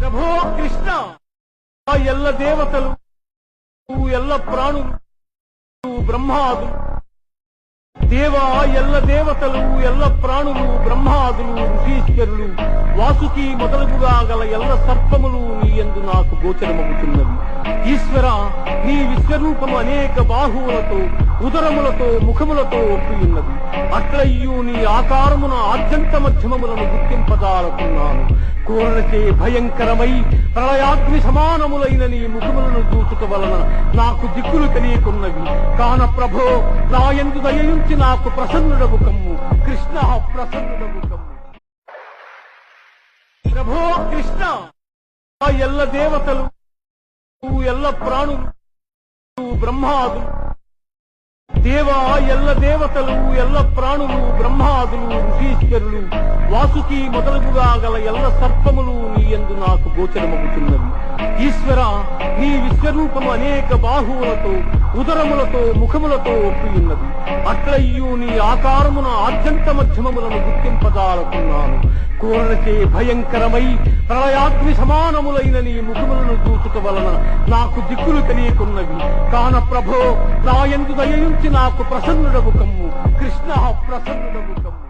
ప్రభో కృష్ణ, ఆ ఎల్ల దేవతలు, ఎల్ల ప్రాణులు, బ్రహ్మాదులు, దేవా ఎల్ల దేవతలు, ఎల్ల ప్రాణులు, బ్రహ్మాదులు, ఋషీశ్వరులు, వాసుకి మొదలుగుగా గల ఎల్ల సర్పములు నీ యందు నాకు గోచరమవుతున్నవి. ఈశ్వర, నీ విశ్వరూపము అనేక బాహువులతో, ఉదరములతో, ముఖములతో ఒప్పియున్నది. అట్లయ్యూ నీ ఆకారమున ఆద్యంత మధ్యమములను గుర్తింపజాలకున్నాను. కోరచే భయంకరమై ప్రళయాగ్ని సమానములైన నీ ముఖములను చూచుట వలన నాకు దిక్కులు తెలియకున్నవి. కాన ప్రభో, నా యందు దయయుంచి నాకు ప్రసన్నుడవు కమ్ము. కృష్ణ, ప్రసన్నుడవు కమ్ము. ప్రభో కృష్ణ, ఆ ఎల్ల దేవతలు, ఎల్ల ప్రాణులు, బ్రహ్మాదులు, దేవా ఎల్ల దేవతలు, ఎల్ల ప్రాణులు, బ్రహ్మాదులు, ఋషీశ్వరులు, వాసుకి మొదలుగుగా గల ఎల్ల సర్పములు నీ యందు నాకు గోచరమవుతున్నవి. ఈశ్వర, నీ విశ్వరూపము అనేక బాహువులతో, ఉదరములతో, ముఖములతో ఒప్పియున్నది. అట్లయ్యూ నీ ఆకారమున ఆద్యంత మధ్యమములను గుర్తింపజాలకున్నాను. కోరచే భయంకరమై ప్రళయాగ్ని సమానములైన నీ ముఖములను చూచుట వలన నాకు దిక్కులు తెలియకున్నవి. కాన ప్రభో, నా యందు దయయుంచి నాకు ప్రసన్నుడవు కమ్ము. కృష్ణ, ప్రసన్నుడవు కమ్ము.